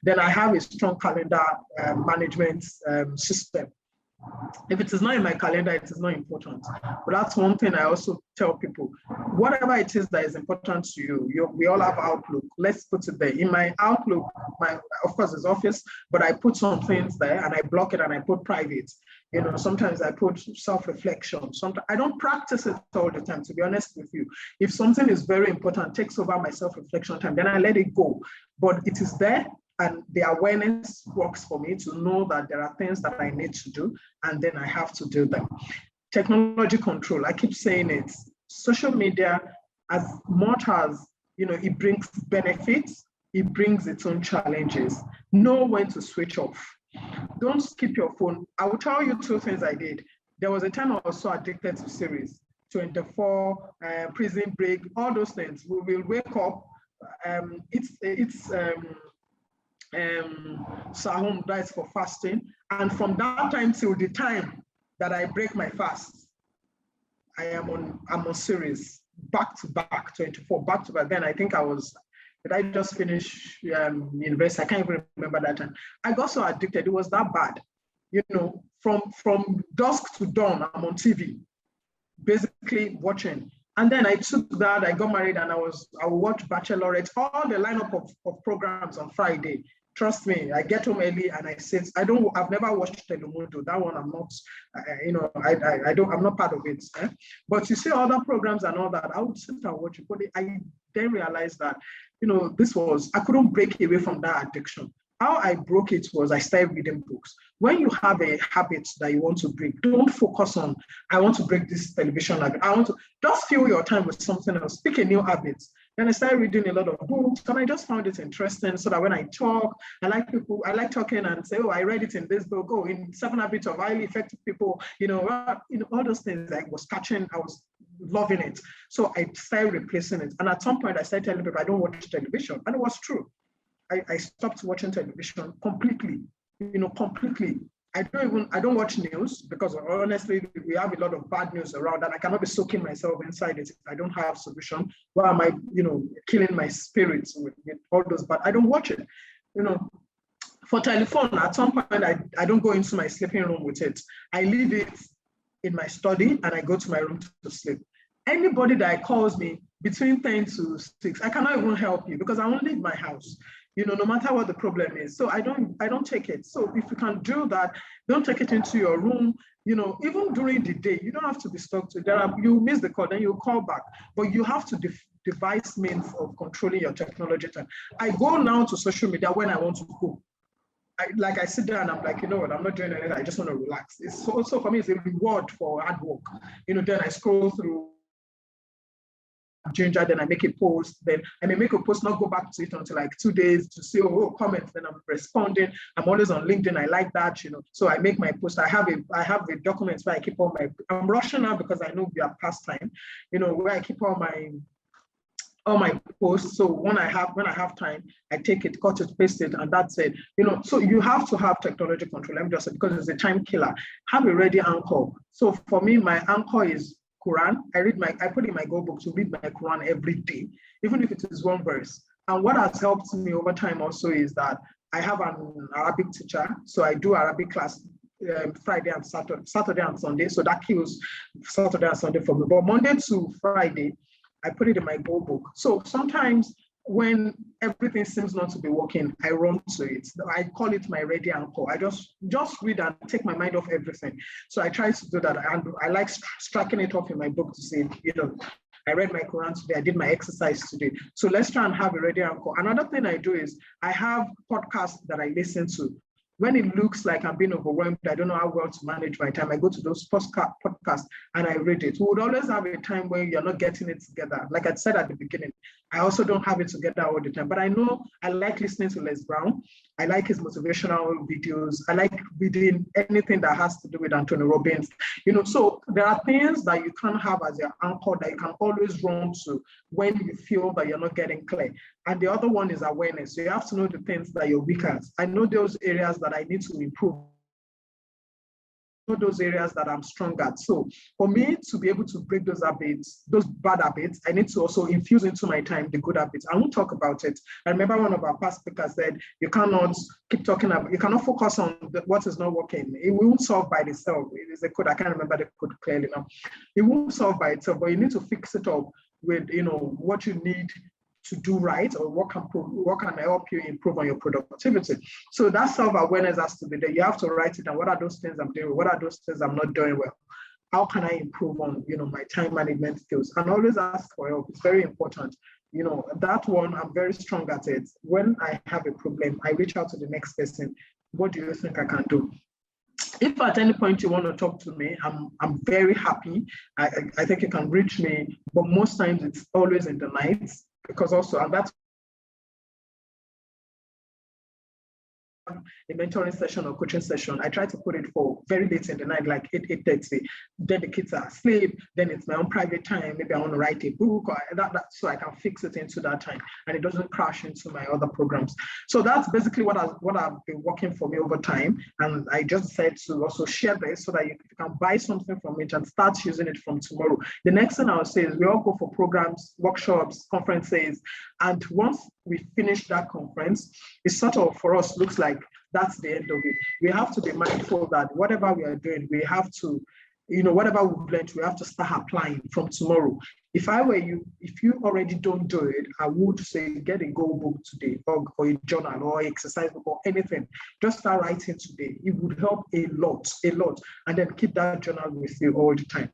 Then I have a strong calendar management system. If it is not in my calendar, it is not important. But that's one thing I also tell people. Whatever it is that is important to you, we all have Outlook. Let's put it there. In my Outlook, of course, it's Office, but I put some things there and I block it and I put private. Sometimes I put self-reflection. Sometimes I don't practice it all the time, to be honest with you. If something is very important, takes over my self-reflection time, then I let it go. But it is there. And the awareness works for me to know that there are things that I need to do, and then I have to do them. Technology control, I keep saying it. Social media, as much as it brings benefits, it brings its own challenges. Know when to switch off. Don't skip your phone. I will tell you two things I did. There was a time I was so addicted to series, 24, Prison Break, all those things. We will wake up. Sahum, that's for fasting, and from that time till the time that I break my fast, I'm on series back to back, 24 back to back. Then I think did I just finish university? I can't even remember that time. I got so addicted, it was that bad. From dusk to dawn, I'm on TV, basically watching. And then I took that, I got married, and I would watch Bachelorette, all the lineup of programs on Friday. Trust me, I get home early and I sit. I've never watched Telemundo. That one I'm not, I'm not part of it. But you see other programs and all that, I would sit and watch it. But I then realized that, I couldn't break away from that addiction. How I broke it was I started reading books. When you have a habit that you want to break, don't focus on, I want to break this television habit. I want to just fill your time with something else. Pick a new habit. Then I started reading a lot of books, and I just found it interesting so that when I talk, I like talking and say, oh, I read it in this book, in 7 Habits of Highly Effective People, all those things I was catching, I was loving it. So I started replacing it. And at some point I started telling people I don't watch television. And it was true. I stopped watching television completely, completely. I don't watch news because honestly, we have a lot of bad news around and I cannot be soaking myself inside it. I don't have solution. Why am I, killing my spirits with all those, but I don't watch it. For telephone, at some point, I don't go into my sleeping room with it. I leave it in my study and I go to my room to sleep. Anybody that calls me between 10 to 6, I cannot even help you because I won't leave my house. No matter what the problem is. So I don't take it. So if you can do that, don't take it into your room. Even during the day, you don't have to be stuck to there. You miss the call, then you call back. But you have to devise means of controlling your technology time. I go now to social media when I want to go. I sit there and I'm like, you know what, I'm not doing anything. I just want to relax. It's also for me, it's a reward for hard work. Then I scroll through Ginger, then I make a post, then I may make a post, not go back to it until like 2 days to see, comments, then I'm responding. I'm always on LinkedIn, I like that, So I make my post. I have the documents where I keep all I'm rushing now because I know we are past time, where I keep all my posts. So when I have time, I take it, cut it, paste it, and that's it. So you have to have technology control. Let me just say, because it's a time killer. Have a ready anchor. So for me, my anchor is Quran. I put in my goal book to read my Quran every day, even if it is one verse. And what has helped me over time also is that I have an Arabic teacher. So I do Arabic class Friday and Saturday and Sunday. So that kills Saturday and Sunday for me. But Monday to Friday, I put it in my goal book. So sometimes when everything seems not to be working, I run to it. I call it my ready anchor. I just read and take my mind off everything. So I try to do that. And I like striking it off in my book to say, I read my Quran today, I did my exercise today. So let's try and have a ready anchor. Another thing I do is I have podcasts that I listen to. When it looks like I'm being overwhelmed, I don't know how well to manage my time, I go to those podcasts and I read it. We would always have a time where you're not getting it together. Like I said at the beginning, I also don't have it together all the time, but I know I like listening to Les Brown. I like his motivational videos. I like reading anything that has to do with Anthony Robbins. So there are things that you can have as your anchor that you can always run to when you feel that you're not getting clear. And the other one is awareness. So you have to know the things that you're weak at. I know those areas that I need to improve those areas that I'm strong at. So for me to be able to break those habits, those bad habits, I need to also infuse into my time the good habits. I won't talk about it. I remember one of our past speakers said, you cannot keep talking about, you cannot focus on what is not working. It won't solve by itself. It is a code. I can't remember the code clearly now. It won't solve by itself, but you need to fix it up with, what you need to do right, or what can help you improve on your productivity. So that self-awareness has to be there. You have to write it down. What are those things I'm doing? What are those things I'm not doing well? How can I improve on, my time management skills? And always ask for help. It's very important. That one, I'm very strong at it. When I have a problem, I reach out to the next person. What do you think I can do? If at any point you want to talk to me, I'm very happy. I think you can reach me, but most times it's always in the nights, because also, and that's a mentoring session or coaching session, I try to put it for very late in the night, like 8:30. Then the kids are asleep. Then it's my own private time. Maybe I want to write a book, or that so I can fix it into that time, and it doesn't crash into my other programs. So that's basically what I've been working for me over time. And I just decided to also share this so that you can buy something from it and start using it from tomorrow. The next thing I'll say is we all go for programs, workshops, conferences, and once we finish that conference, it sort of for us looks like that's the end of it. We have to be mindful that whatever we are doing, we have to, whatever we've learned, we have to start applying from tomorrow. If I were you, if you already don't do it, I would say get a goal book today, or a journal, or exercise book, or anything. Just start writing today. It would help a lot, and then keep that journal with you all the time.